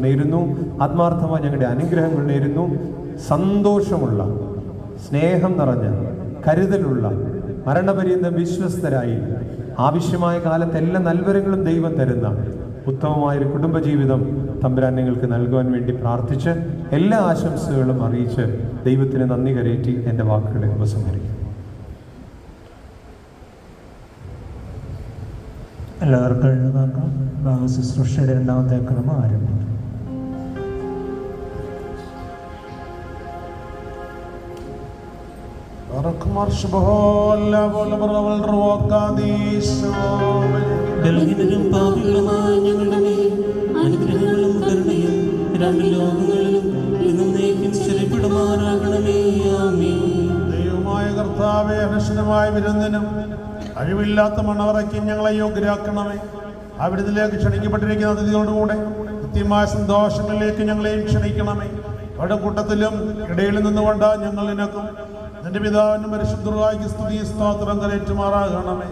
നേരുന്നു. ആത്മാർത്ഥമായി ഞങ്ങളുടെ അനുഗ്രഹങ്ങൾ നേരുന്നു. സന്തോഷമുള്ള, സ്നേഹം നിറഞ്ഞ, കരുതലുള്ള, മരണപര്യന്തം വിശ്വസ്തരായി ആവശ്യമായ കാലത്ത് എല്ലാ നൽവരങ്ങളും ദൈവം തരുന്ന ഉത്തമമായൊരു കുടുംബജീവിതം തമ്പുരാൻ നിങ്ങൾക്ക് നൽകുവാൻ വേണ്ടി പ്രാർത്ഥിച്ച് എല്ലാ ആശംസകളും അറിയിച്ച് ദൈവത്തിന് നന്ദി കരേറ്റി എൻ്റെ വാക്കുകളെ ഉപസംഹരിക്കും. എല്ലാവർക്കും എഴുതാക്കാം. ശുശ്രൂഷയുടെ രണ്ടാമത്തെ ക്രമം ആരംഭിക്കും. അനുഗ്രഹങ്ങളും കരുണയും രണ്ട് ലോകങ്ങളിലും സ്ഥിരപ്പെടുമാറാകണമേ. ആമേൻ. ദൈവമായ കർത്താവേ, അനശ്വരമായ വിരുന്നിനും അഴിവില്ലാത്ത മണവറയ്ക്ക് ഞങ്ങളെ യോഗ്യരാക്കണമേ. അവിടുത്തിലേക്ക് ക്ഷണിക്കപ്പെട്ടിരിക്കുന്ന അതിഥിയോടുകൂടെ കൃത്യമായ സന്തോഷങ്ങളിലേക്ക് ഞങ്ങളെയും ക്ഷണിക്കണമേ. അവരുടെ കൂട്ടത്തിലും ഇടയിൽ നിന്നുകൊണ്ട് ഞങ്ങൾ നിനക്കും നിന്റെ പിതാവിനും പരിശുദ്ധർക്ക് സ്തുതി സ്തോത്രം കരേറ്റുമാറാകണമേ.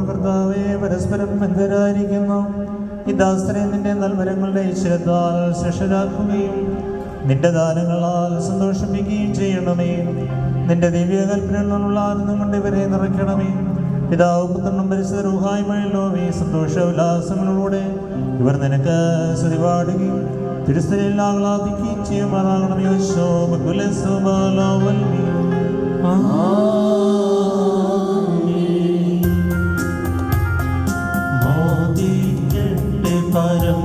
കർത്താവേ, പരസ്പരം ബന്ധരായിരിക്കുന്നു ഈ ദാസരെ നിന്റെ നൽവരങ്ങളുടെ ഈശ്വരത്താൽ ശിഷ്യരാക്കുകയും നിന്റെ ദാനങ്ങളാൽ സന്തോഷിപ്പിക്കുകയും ചെയ്യണമേ. നിന്റെ ദിവ്യകൽപ്പനകളിലുള്ള ആനന്ദം കൊണ്ട് ഇവരെ നിറയ്ക്കണമേ. പിതാവും പുത്രനും പരിശുദ്ധ റൂഹായുമായുള്ളവേ, സന്തോഷ ഉല്ലാസങ്ങളിലൂടെ ഇവർ നിനക്ക് സ്തുതി പാടുകയും തിരുസ്ഥലിൽ ആഹ്ലാദിക്കുകയും ചെയ്യുമാറാകണമേ. Hallelujah.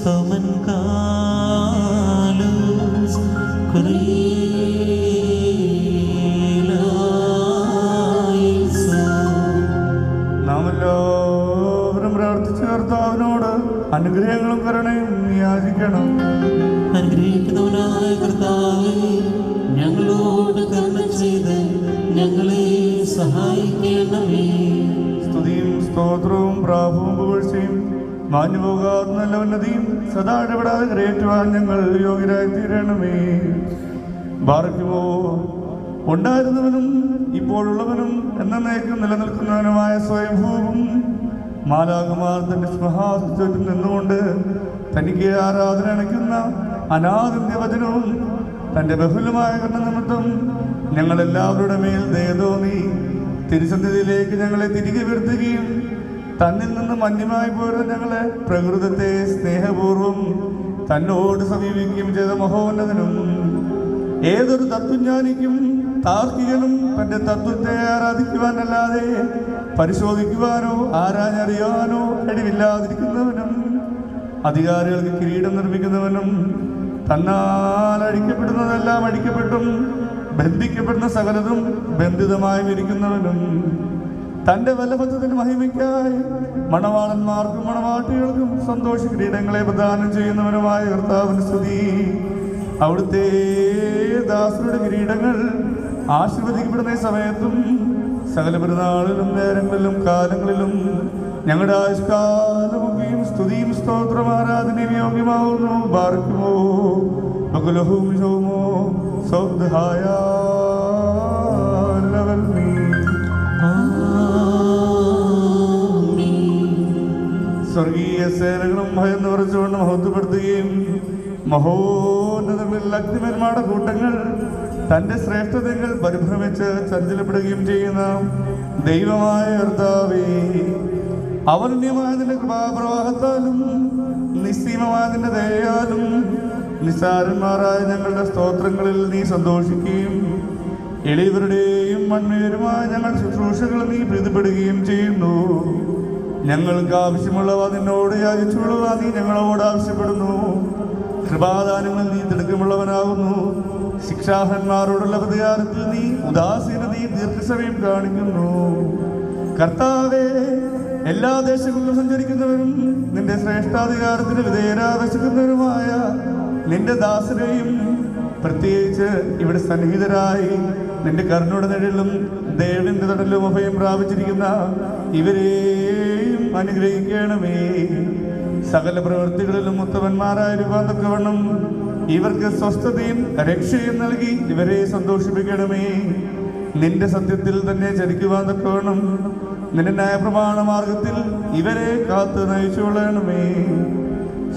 സ്തോമൻ കാലൂസ് നാം എല്ലാവരും പ്രാർത്ഥിച്ച കർത്താവിനോട് അനുഗ്രഹങ്ങളും കരുണയും യാചിക്കണം. അനുഗ്രഹിക്കുന്നവനായ കർത്താവേ, ഞങ്ങളോട് കരുണ ചെയ്ത് ഞങ്ങളെ സഹായിക്കണമേ. സ്തുതിയും സ്തോത്രവും പ്രാഭവും പുകഴ്ചയും മാഞ്ഞുപോകാത്ത നല്ല ഉന്നതിയും സദാ ഇടപെടാതെ കരയേറ്റുവാൻ ഞങ്ങൾ യോഗ്യരായി തീരണമേ. ബാറയ്ക്കുമോ ഉണ്ടായിരുന്നവനും ഇപ്പോഴുള്ളവനും എന്നേക്കും നിലനിൽക്കുന്നവനുമായ സ്വയംഭൂവും മാലാകമാർ തന്റെ സിംഹാസനത്തിൽ നിന്നുകൊണ്ട് തനിക്ക് ആരാധന അണയ്ക്കുന്ന അനാദിന്യ വചനവും തന്റെ ബഹുലമായ കരുണ നിമിത്തം ഞങ്ങളെല്ലാവരുടെ മേൽ ദയ തോന്നി തിരുസന്നിധിയിലേക്ക് ഞങ്ങളെ തിരികെ വരുത്തുകയും തന്നിൽ നിന്ന് മന്യമായി പോരുന്ന ഞങ്ങളെ പ്രകൃതത്തെ സ്നേഹപൂർവം തന്നോട് സമീപിക്കുകയും ചെയ്ത മഹോന്നതനും ഏതൊരു തത്വജ്ഞാനിക്കും താർക്കികനും തന്റെ തത്വത്തെ ആരാധിക്കുവാനല്ലാതെ പരിശോധിക്കുവാനോ ആരാഞ്ഞറിയാനോ കഴിവില്ലാതിരിക്കുന്നവനും അധികാരികൾക്ക് കിരീടം നിർമ്മിക്കുന്നവനും തന്നാൽ അടിക്കപ്പെടുന്നതെല്ലാം അടിക്കപ്പെട്ടും ബന്ധിക്കപ്പെടുന്ന സകലതും ബന്ധിതമായി ഇരിക്കുന്നവനും തന്റെ വല്ലഭത്വത്തിന് മഹിമയ്ക്കായി മണവാളന്മാർക്കും മണവാട്ടികൾക്കും സന്തോഷ കിരീടങ്ങളെ പ്രദാനം ചെയ്യുന്നവനുമായ കർത്താവിന് സ്തുതി. അവിടുത്തെ ദാസരുടെ കിരീടങ്ങൾ ആശീർവദിക്കപ്പെടുന്ന സമയത്തും സകല പെരുന്നാളിലും നേരങ്ങളിലും കാലങ്ങളിലും ഞങ്ങളുടെ ആയുഷ്കാലമൊക്കെയും സ്തുതിയും സ്തോത്രം ആരാധനയും യോഗ്യമാവുന്നു. ബാർക്കുമോ ബകുലഹും ഹോമോ സൗദ്ഹായ സ്വർഗീയ സേനകളും ഭയം നിറച്ചുകൊണ്ട് മഹത്വപ്പെടുത്തുകയും മഹോന്നതങ്ങളിൽ അഗ്നിപരമായ കൂട്ടങ്ങൾ തന്റെ ശ്രേഷ്ഠതകൾ പരിഭ്രമിച്ച് ചഞ്ചലപ്പെടുകയും ചെയ്യുന്ന ദൈവമായ കർത്താവേ, അവർണ്യമായ നിന്റെ കൃപാപ്രവാഹത്താലും നിസ്സീമമായ നിന്റെ ദയയാലും നിസ്സാരന്മാരായ ഞങ്ങളുടെ സ്തോത്രങ്ങളിൽ നീ സന്തോഷിക്കുകയും എളിയവരുടെയും മൺമേരുമായ ഞങ്ങളുടെ ശുശ്രൂഷകൾ നീ പ്രീതിപ്പെടുകയും ചെയ്യുന്നു. ഞങ്ങൾക്ക് ആവശ്യമുള്ളവ നിന്നോട് യാചിച്ചുള്ളവ നീ ഞങ്ങളോട് ആവശ്യപ്പെടുന്നു. കൃപാദാനങ്ങൾ നീ തിടുക്കമുള്ളവനാകുന്നു. ശിക്ഷാഹന്മാരോടുള്ള പ്രതികാരത്തിൽ നീ ഉദാസീനതയും ദീർഘസമയം കാണിക്കുന്നു. കർത്താവേ, എല്ലാ ദേശങ്ങളിലും സഞ്ചരിക്കുന്നവരും നിന്റെ ശ്രേഷ്ഠാധികാരത്തിന് വിധേയരാവശിക്കുന്നവരുമായ നിന്റെ ദാസരെയും പ്രത്യേകിച്ച് ഇവിടെ സന്നിഹിതരായി നിന്റെ കരുണയുടെ നിഴലും ദേവന്റെ തടലും അഭയം പ്രാപിച്ചിരിക്കുന്ന ഇവരെയും അനുഗ്രഹിക്കണമേ. സകല പ്രവൃത്തികളിലും ഉത്തമന്മാരായിരിക്കാൻ തക്കവണ്ണം ഇവർക്ക് സ്വസ്ഥതയും രക്ഷയും നൽകി ഇവരെ സന്തോഷിപ്പിക്കണമേ. നിന്റെ സത്യത്തിൽ തന്നെ ചരിക്കുവാൻ തക്കവണ്ണം നിന്റെ ന്യായപ്രമാണ മാർഗത്തിൽ ഇവരെ കാത്ത് നയിച്ചുകൊള്ളണമേ.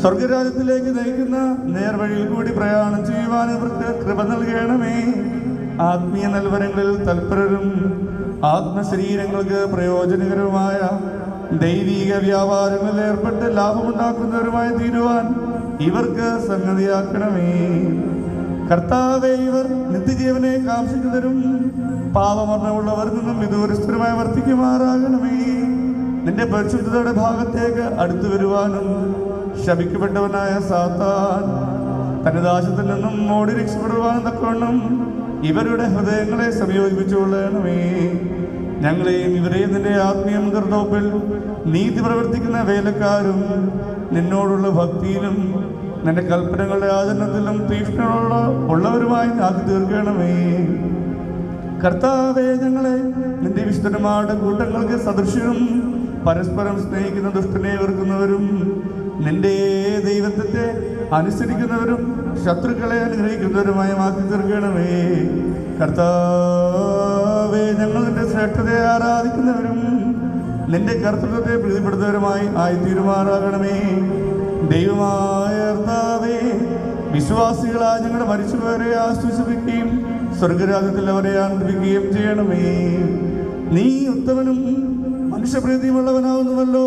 സ്വർഗരാജ്യത്തിലേക്ക് നയിക്കുന്ന നേർവഴിയിൽ കൂടി പ്രയാണം ചെയ്യുവാൻ ഇവർക്ക് കൃപ നൽകണമേ. ആത്മീയ നൽവരങ്ങളിൽ തൽപരരും ആത്മശരീരങ്ങൾക്ക് പ്രയോജനകരവുമായ ദൈവിക വ്യാപാരങ്ങളിൽ ഏർപ്പെട്ട് ലാഭമുണ്ടാക്കുന്നവരുമായി തീരുവാൻ ഇവർക്ക് സംഗതിയാക്കണമേ. കർത്താവേ, ഇവർ നിത്യജീവനെ കാംക്ഷിക്കുന്നവരും പാപമരണമുള്ളവരിൽ നിന്നും വിദൂരസ്ഥരുമായി വർത്തിക്കുമാറാകണമേ. നിന്റെ പരിശുദ്ധതയുടെ ഭാഗത്തേക്ക് അടുത്തു വരുവാനും ശപിക്കപ്പെട്ടവനായ സാത്താൻ തന്റെ ദാശത്തിൽ നിന്നും ഓടി രക്ഷപ്പെടുവാനും തക്കവണ്ണം ഇവരുടെ ഹൃദയങ്ങളെ സംയോജിപ്പിച്ചുകൊള്ളണമേ. ഞങ്ങളെയും ഇവരെയും നിന്റെ ആത്മീയ കർത്തോപ്പിൽ നീതി പ്രവർത്തിക്കുന്ന വേലക്കാരും നിന്നോടുള്ള ഭക്തിയിലും നിന്റെ കൽപ്പനകളുടെ ആചരണത്തിലും തീക്ഷ്ണമുള്ള ഉള്ളവരുമായി ആക്കി തീർക്കണമേ. കർത്താവേ, ഞങ്ങളെ നിന്റെ വിശുദ്ധന്മാരുടെ കൂട്ടങ്ങൾക്ക് സദൃശ്യവും പരസ്പരം സ്നേഹിക്കുന്ന ദുഷ്ടനെ വെറുക്കുന്നവരും നിന്റെ ദൈവത്തെ അനുസരിക്കുന്നവരും ശത്രുക്കളെ അനുഗ്രഹിക്കുന്നവരുമായി മാറ്റി തീർക്കണമേ. കർത്താവേ, ഞങ്ങൾ നിന്റെ ശ്രേഷ്ഠതയെ ആരാധിക്കുന്നവരും നിന്റെ കർത്തൃത്വത്തെ പ്രീതിപ്പെടുത്തുന്നവരുമായി ആയിത്തീരുമാറാകണമേ. ദൈവമായ കർത്താവേ, വിശ്വാസികളായ ഞങ്ങളുടെ മരിച്ചുപോയവരെ ആശ്വസിപ്പിക്കുകയും സ്വർഗരാജ്യത്തിൽ അവരെ ആനന്ദിപ്പിക്കുകയും ചെയ്യണമേ. നീ ഉത്തമനും മനുഷ്യപ്രീതിയുമുള്ളവനാവുന്നുവല്ലോ.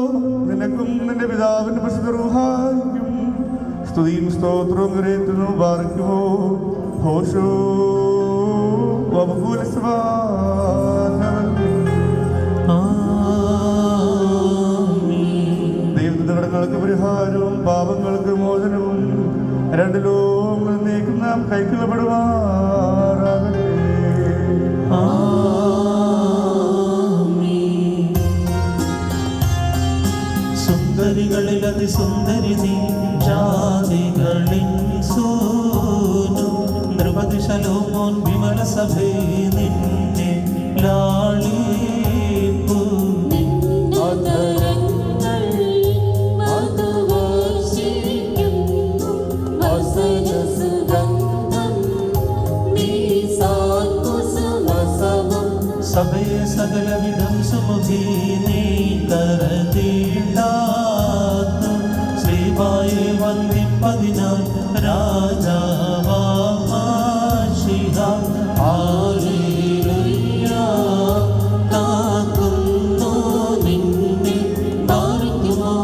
നിനക്കും നിന്റെ പിതാവിന്റെ പരിശുദ്ധ റൂഹായ്ക്കും സ്തുതിയും സ്തോത്രവും കരയറ്റുന്നു. ബാർക്കുമോ ഹോഷോ ദൈവത്തിന്റെ കടങ്ങൾക്ക് പരിഹാരവും പാപങ്ങൾക്ക് മോചനവും രണ്ട് ലോകങ്ങളിലേക്കും നാം കൈക്കൊള്ളപ്പെടുമാറാകട്ടെ. സുന്ദരികളിൽ അതിസുന്ദരി നീ, ജാതികളിൻ സോനു, നൃപതി ശലോമോൻ വിമല സഭേ നിന്നെ ലാളിപ്പു. സഭയെ സകലവിധം സുമുഖി നീ കരതീണ്ടാത്തു, ശ്രീവായെ വന്ദിപ്പതിനാൽ രാജാവാശിഹ. ഹല്ലേലൂയ. കാക്കുന്നു നിന്നെ ബാരിക്കുമോ.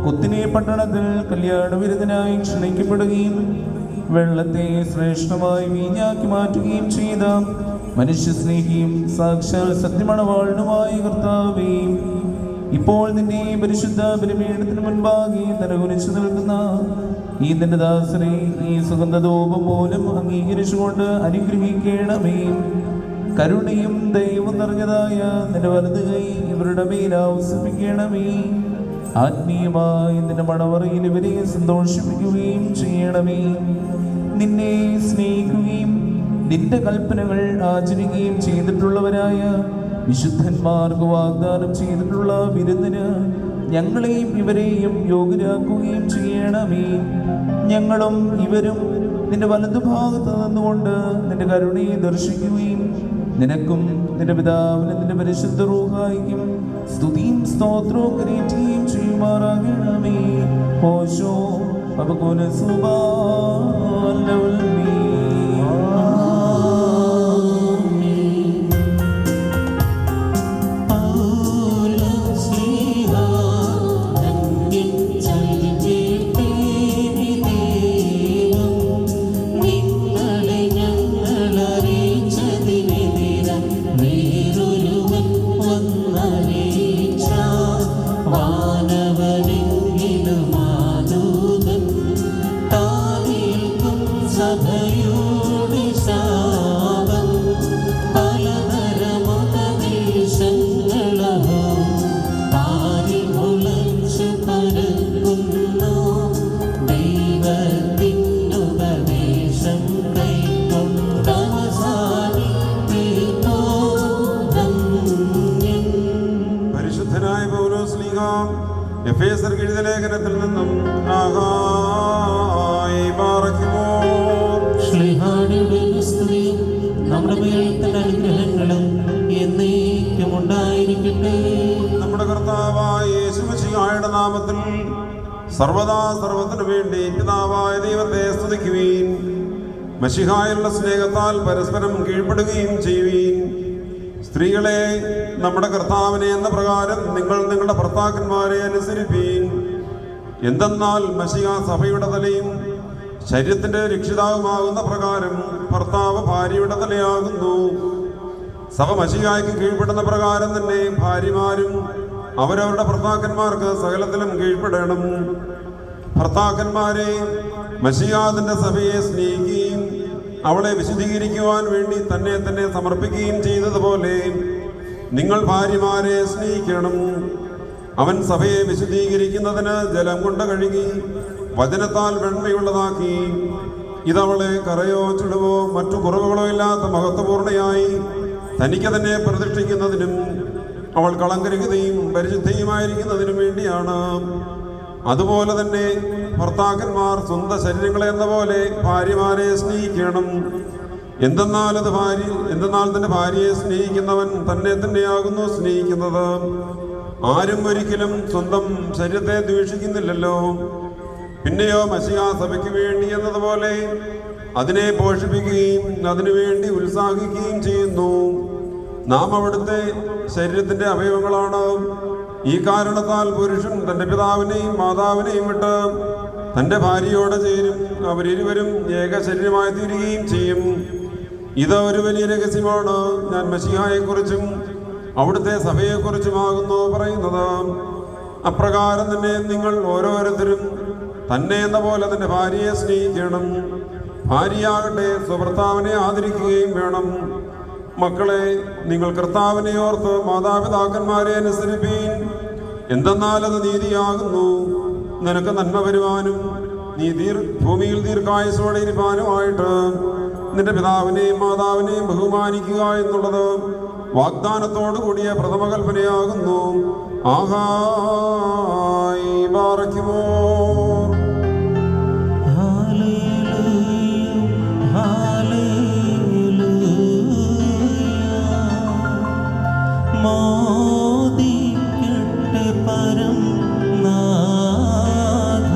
കുത്തിനെ പട്ടണത്തിൽ കല്യാണ വിരുദ്ധനായി ക്ഷണിക്കപ്പെടുകയും വെള്ളത്തെ ശ്രേഷ്ഠമായി വീഞ്ഞാക്കി മാറ്റുകയും ചെയ്ത മനുഷ്യസ്നേഹിയും സാക്ഷാൽ സത്യമണവാളനുമായ കർത്താവേ, ഇപ്പോൾ നിന്റെ പരിശുദ്ധ ബലിപീഠത്തിന് മുൻപാകെ തലകുനിച്ചു നിൽക്കുന്ന ഈ നിന്റെ ദാസനെ ഈ സുഗന്ധധൂപം മൂലം അംഗീകരിച്ചുകൊണ്ട് അനുഗ്രഹിക്കണമേ. കരുണയും ദൈവം നിറഞ്ഞതായ നിന്റെ വലത് കൈ ഇവരുടെ മേൽ ആവസിപ്പിക്കണമേ. ആത്മീയമായി നിന്റെ മണവറയിൽ ഇവരെ സന്തോഷിപ്പിക്കുകയും ചെയ്യണമേ. നിന്നെ സ്നേഹിക്കുകയും നിന്റെ കൽപ്പനകൾ ആചരിക്കുകയും ചെയ്തിട്ടുള്ളവരായ വിശുദ്ധന്മാർക്ക് വാഗ്ദാനം ചെയ്തിട്ടുള്ള വിരുന്നിന് ഞങ്ങളെയും ഇവരെയും യോഗ്യരാക്കുകയും ചെയ്യണമേ. ഞങ്ങളും ഇവരും നിന്റെ വലതുഭാഗത്ത് നിന്നുകൊണ്ട് നിന്റെ കരുണയെ ദർശിക്കുകയും നിനക്കും നിന്റെ പിതാവിനും നിന്റെ പരിശുദ്ധ റൂഹായിക്കും സ്തുതിയും സ്തോത്രവും കരേറ്റുകയും ചെയ്യുമാറാകണമേ. ഹോശോ അബകുന സുബാനവൽമീ. ലേഖനത്തിൽ നിന്നും നമ്മുടെ മേലത്തെ അനുഗ്രഹങ്ങളും എന്നേക്കും ഉണ്ടായിരിക്കട്ടെ. നമ്മുടെ കർത്താവായ യേശുമിശിഹായുടെ നാമത്തിൽ സർവദാ സർവത്തിനു വേണ്ടി പിതാവായ ദൈവത്തെ സ്തുതിക്കുവീൻ. മശിഹായുള്ള സ്നേഹത്താൽ പരസ്പരം കീഴ്പ്പെടുകയും ചെയ്യുവീൻ. സ്ത്രീകളെ, നമ്മുടെ കർത്താവിനെ എന്ന പ്രകാരം നിങ്ങൾ നിങ്ങളുടെ ഭർത്താക്കന്മാരെ അനുസരിപ്പീൻ. എന്തെന്നാൽ മശിഹ സഭയുടെ തലയും ശരീരത്തിന്റെ രക്ഷിതാവുമാകുന്ന പ്രകാരം ഭർത്താവ് ഭാര്യയുടെ തലയാകുന്നു. സഭ മശിഹായ്ക്ക് കീഴ്പ്പെടുന്ന പ്രകാരം തന്നെ ഭാര്യമാരും അവരവരുടെ ഭർത്താക്കന്മാർക്ക് സകലത്തിലും കീഴ്പ്പെടണം. ഭർത്താക്കന്മാരെ, മശിഹാദിന്റെ സഭയെ സ്നേഹിക്കുകയും അവളെ വിശുദ്ധീകരിക്കുവാൻ വേണ്ടി തന്നെ തന്നെ സമർപ്പിക്കുകയും ചെയ്തതുപോലെ നിങ്ങൾ ഭാര്യമാരെ സ്നേഹിക്കണം. അവൻ സഭയെ വിശുദ്ധീകരിക്കുന്നതിന് ജലം കൊണ്ട് കഴുകി വചനത്താൽ വെണ്മയുള്ളതാക്കി. ഇതവളെ കറയോ ചുളിവോ മറ്റു കുറവുകളോ ഇല്ലാത്ത മഹത്വപൂർണയായി തനിക്ക് തന്നെ പ്രതിഷ്ഠിക്കുന്നതിനും അവൾ കളങ്കരഹിതയും പരിശുദ്ധയുമായിരിക്കുന്നതിനും വേണ്ടിയാണ്. അതുപോലെ തന്നെ ഭർത്താക്കന്മാർ സ്വന്തം ശരീരങ്ങളെ എന്ന പോലെ ഭാര്യമാരെ സ്നേഹിക്കണം. എന്തെന്നാൽ തന്റെ ഭാര്യയെ സ്നേഹിക്കുന്നവൻ തന്നെ തന്നെയാകുന്നു സ്നേഹിക്കുന്നത്. ആരും ഒരിക്കലും സ്വന്തം ശരീരത്തെ ദ്വേഷിക്കുന്നില്ലല്ലോ. പിന്നെയോ മശിഹാ സഭയ്ക്ക് വേണ്ടി എന്നതുപോലെ അതിനെ പോഷിപ്പിക്കുകയും അതിനുവേണ്ടി ഉത്സാഹിക്കുകയും ചെയ്യുന്നു. നാം അവിടുത്തെ ശരീരത്തിന്റെ അവയവങ്ങളാണ്. ഈ കാരണത്താൽ പുരുഷൻ തന്റെ പിതാവിനെയും മാതാവിനെയും വിട്ട് തന്റെ ഭാര്യയോട് ചേരും. അവരിരുവരും ഏക ശരീരമായി തീരുകയും ചെയ്യും. ഇത് ഒരു വലിയ രഹസ്യമാണ്. ഞാൻ മശിഹായെക്കുറിച്ചും അവിടുത്തെ സഭയെക്കുറിച്ചുമാകുന്നു പറയുന്നത്. അപ്രകാരം തന്നെ നിങ്ങൾ ഓരോരുത്തരും തന്നെ എന്ന പോലെ തന്റെ ഭാര്യയെ സ്നേഹിക്കണം. ഭാര്യയാകട്ടെ സ്വഭർത്താവിനെ ആദരിക്കുകയും വേണം. മക്കളെ, നിങ്ങൾ കർത്താവിനെ ഓർത്ത് മാതാപിതാക്കന്മാരെ അനുസരിപ്പീൻ. എന്തെന്നാൽ അത് നീതിയാകുന്നു. നിനക്ക് നന്മ വരുവാനും നീ ഭൂമിയിൽ ദീർഘായുസോടെ ഇരിപ്പാനുമായിട്ട് നിന്റെ പിതാവിനെയും മാതാവിനെയും ബഹുമാനിക്കുക എന്നുള്ളത് വാഗ്ദാനത്തോടു കൂടിയ പ്രഥമ കൽപ്പനയാകുന്നു. ആഹായി ബാറക്കുമോ. മോദിക്കട്ടെ പരം നാഥ,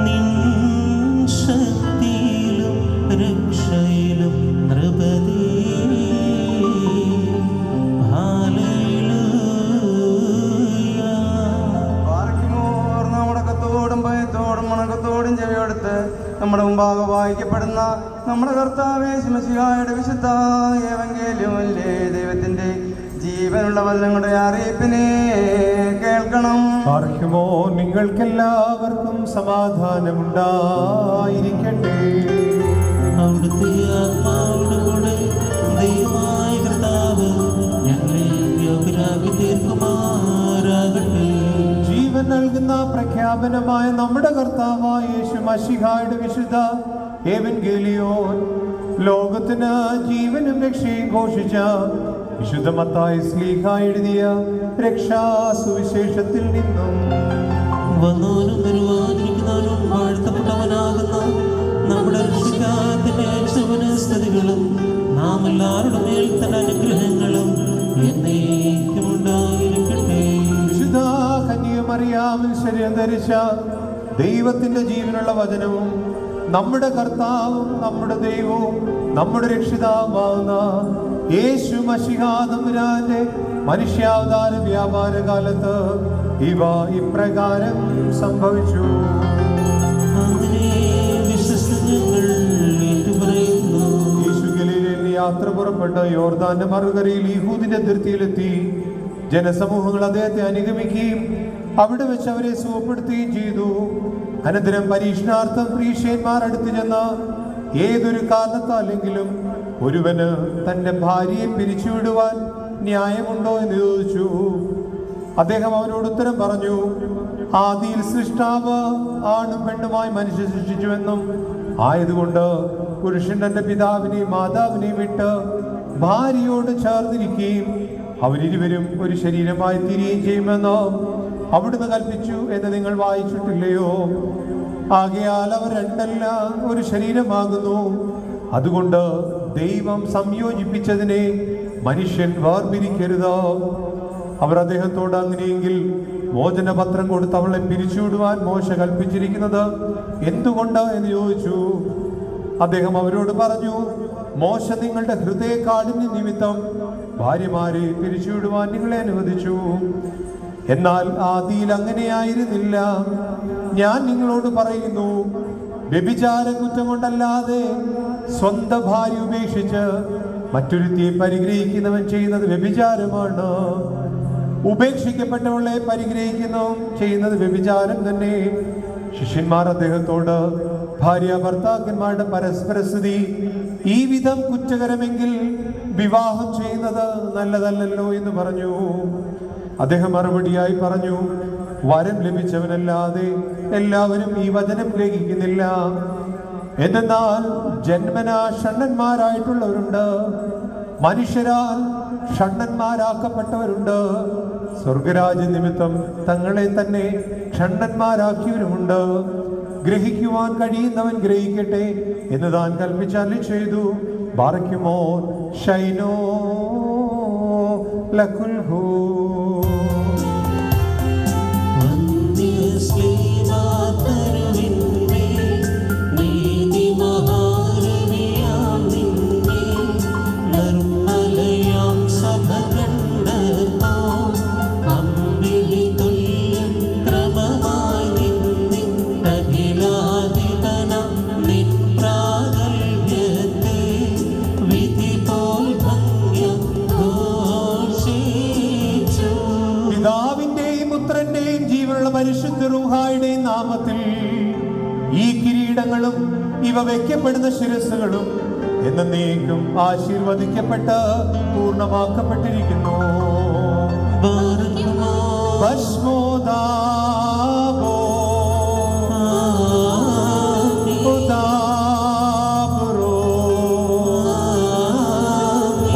നിൻ ശക്തിയിലും രക്ഷയിലും നൃപതേ. ഹല്ലേലൂയ. നമ്മുടെ കത്തോടും ഭയത്തോടും മണക്കത്തോടും ചെവിയെടുത്ത് നമ്മുടെ മുമ്പാകെ വായിക്കപ്പെടുന്ന നമ്മുടെ കർത്താവേ ശിമശിഹായുടെ വിശുദ്ധ ഏവങ്കേല്യമല്ലേ ദൈവത്തിന്റെ ജീവനുള്ള വചനങ്ങളുടെ അറിയിപ്പിനെ കേൾക്കണം. പാർക്കുമോ നിങ്ങൾക്കെല്ലാവർക്കും സമാധാനമുണ്ടായിരിക്കട്ടെ. അവിടുത്തെ ആത്മാവിന്റെ കൂടെ ദൈവമായ കർത്താവ് ഞങ്ങളെ യോഗ്യരാക്കി തീർക്കുമാറാകട്ടെ. ജീവൻ നൽകുന്ന പ്രഖ്യാപനമായ നമ്മുടെ കർത്താവായ യേശു മശിഹായുടെ വിശുദ്ധ ഏവൻഗേലിയോൻ ലോകത്തിന് ജീവനും രക്ഷയും ഘോഷിച്ച വിശുദ്ധ മത്തായി ശ്ലീഹ എഴുതിയ രക്ഷാസുവിശേഷത്തിൽ നിന്നും. വന്നവനും വരുവാനിരിക്കുന്നവനും വാഴ്ത്തപ്പെട്ടവനാകുന്ന നമ്മുടെ രക്ഷിതാവിന്റെ സ്തുതികളും നാം എല്ലാവരുടെ മേൽ തന്നെ അനുഗ്രഹങ്ങളും എന്നേക്കും ഉണ്ടായിരിക്കട്ടെ. വിശുദ്ധ കന്യകമറിയാമിൽ ശരീരം ധരിച്ച ദൈവത്തിന്റെ ജീവനുള്ള വചനവും നമ്മുടെ കർത്താവും നമ്മുടെ ദൈവവും നമ്മുടെ രക്ഷിതാവുമാകുന്ന യേശു മശിഹാ തമ്പുരാന്റെ മനുഷ്യാവതാര വ്യാപാര കാലത്ത് ഇവ ഇപ്രകാരം സംഭവിച്ചു. യേശു ഗലീലയിൽ യാത്ര പുറപ്പെട്ട് യോർദാന്റെ മറുകരയിൽ യഹൂദിന്റെ അതിർത്തിയിലെത്തി. ജനസമൂഹങ്ങൾ അദ്ദേഹത്തെ അനുഗമിക്കുകയും അവിടെ വെച്ച് അവരെ സുഖപ്പെടുത്തുകയും ചെയ്തു. അനന്തരം പരീക്ഷണാർത്ഥം പ്രീഷ്യന്മാർ അടുത്ത് ചെന്ന് ഏതൊരു കാരണത്താലെങ്കിലും ഒരുവന് തന്റെ ഭാര്യയെ പിരിച്ചുവിടുവാൻ ന്യായമുണ്ടോ എന്ന് ചോദിച്ചു. അദ്ദേഹം അവരോട് ഉത്തരം പറഞ്ഞു, ആദിയിൽ സൃഷ്ടാവ് ആണും പെണ്ണുമായി മനുഷ്യ സൃഷ്ടിച്ചുവെന്നും ആയതുകൊണ്ട് പുരുഷൻ തന്റെ പിതാവിനെയും മാതാവിനെയും വിട്ട് ഭാര്യയോട് ചേർന്നിരിക്കുകയും അവരിരുവരും ഒരു ശരീരമായി തീരുകയും ചെയ്യുമെന്നോ അവിടുന്ന് കൽപ്പിച്ചു എന്ന് നിങ്ങൾ വായിച്ചിട്ടില്ലയോ? ആകയാൽ അവർ രണ്ടല്ല ഒരു ശരീരമാകുന്നു. അതുകൊണ്ട് ദൈവം സംയോജിപ്പിച്ചതിനെ മനുഷ്യൻ വേർപിരിക്കരുത്. അവർ അദ്ദേഹത്തോട് അങ്ങനെയെങ്കിൽ മോചനപത്രം കൊടുത്ത് അവളെ പിരിച്ചുവിടുവാൻ മോശ കൽപ്പിച്ചിരിക്കുന്നത് എന്തുകൊണ്ട് എന്ന് ചോദിച്ചു. അദ്ദേഹം അവരോട് പറഞ്ഞു, മോശ നിങ്ങളുടെ ഹൃദയകാഠിന്യ നിമിത്തം ഭാര്യമാരെ പിരിച്ചുവിടുവാൻ നിങ്ങളെ അനുവദിച്ചു. എന്നാൽ ആദിയിൽ അങ്ങനെയായിരുന്നില്ല. ഞാൻ നിങ്ങളോട് പറയുന്നു, വ്യഭിചാര കുറ്റം കൊണ്ടല്ലാതെ സ്വന്തം ഭാര്യ ഉപേക്ഷിച്ച് മറ്റൊരുത്തിയെ പരിഗ്രഹിക്കുന്നവൻ ചെയ്യുന്നത് വ്യഭിചാരമാണ്. ഉപേക്ഷിക്കപ്പെട്ടവളെ പരിഗ്രഹിക്കുന്നവൻ ചെയ്യുന്നത് വ്യഭിചാരം തന്നെ. ശിഷ്യന്മാർ അദ്ദേഹത്തോട്, ഭാര്യ ഭർത്താക്കന്മാരുടെ പരസ്പര സ്തുതി ഈ വിധം കുറ്റകരമെങ്കിൽ വിവാഹം ചെയ്യുന്നത് നല്ലതല്ലല്ലോ എന്ന് പറഞ്ഞു. അദ്ദേഹം മറുപടിയായി പറഞ്ഞു, വരം ലഭിച്ചവനല്ലാതെ എല്ലാവരും ഈ വചനം ഗ്രഹിക്കുന്നില്ല. എന്തെന്നാൽ ജന്മനാ ഷണ്ഡന്മാരായിട്ടുള്ളവരുണ്ട്, മനുഷ്യരാൽ ഷണ്ഡന്മാരാക്കപ്പെട്ടവരുണ്ട്, സ്വർഗരാജ്യ നിമിത്തം തങ്ങളെ തന്നെ ഷണ്ഡന്മാരാക്കിയവരുമുണ്ട്. ഗ്രഹിക്കുവാൻ കഴിയുന്നവൻ ഗ്രഹിക്കട്ടെ എന്ന് താൻ കൽപ്പിച്ചരുളി ചെയ്തു. ബാറക്കുമോർ ഷൈനോ ലക്കുൽഹു. പരിശുദ്ധ റൂഹായുടെയും നാമത്തിൽ ഈ കിരീടങ്ങളും ഇവ വയ്ക്കപ്പെടുന്ന ശിരസ്സുകളും എന്നേക്കും ആശീർവദിക്കപ്പെട്ട് പൂർണ്ണമാക്കപ്പെട്ടിരിക്കുന്നു. ഭസ്മോദാബോ ഉദാബുരോ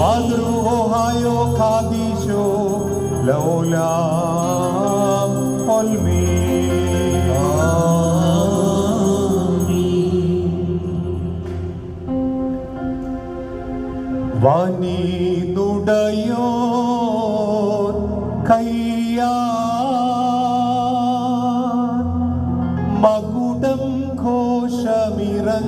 വാദ്രുഹോഹായോ ഖാദീശോ ലൗലാ വാനിനുടയോ കയ്യാ മകുടം ഘോഷമിറങ്ങുന്നു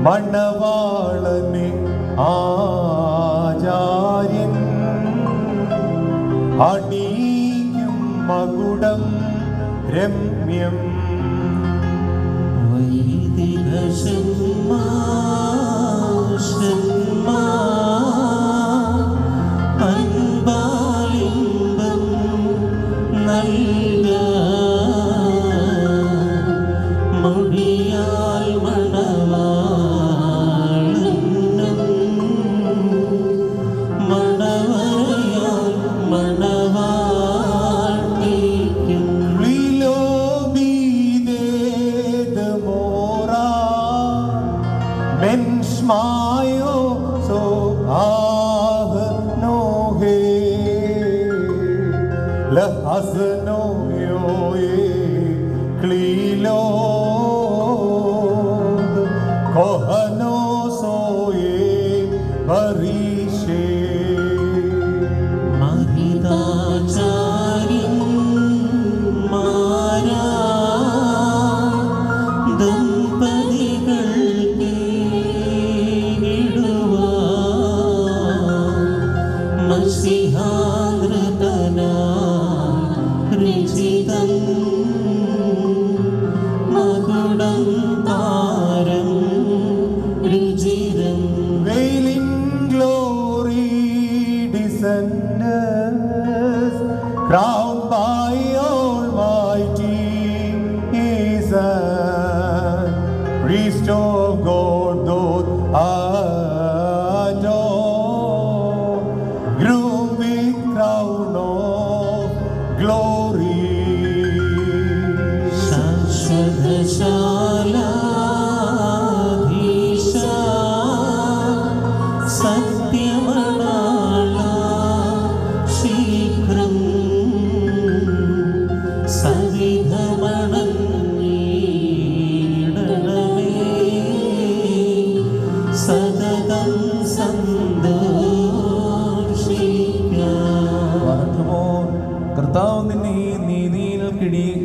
മണവാളനെ ആചാര്യൻ അണിയും മകുടം രമ്യം. അൻപാലിംബം നൽക മൊഴിയാൽ മണവാളനും മണവരയാൽ മണവാട്ടിക്കും Mayo so ah no he la hasno yo klilo kohano so ye barishe mahitacharin mara crowned by Almighty Jesus, priest of God doth adore, groom with crown of glory. Shashwadashaladhisha Satyamanala Shikram കർത്താവ് നിന്നെ നീതിയിൽ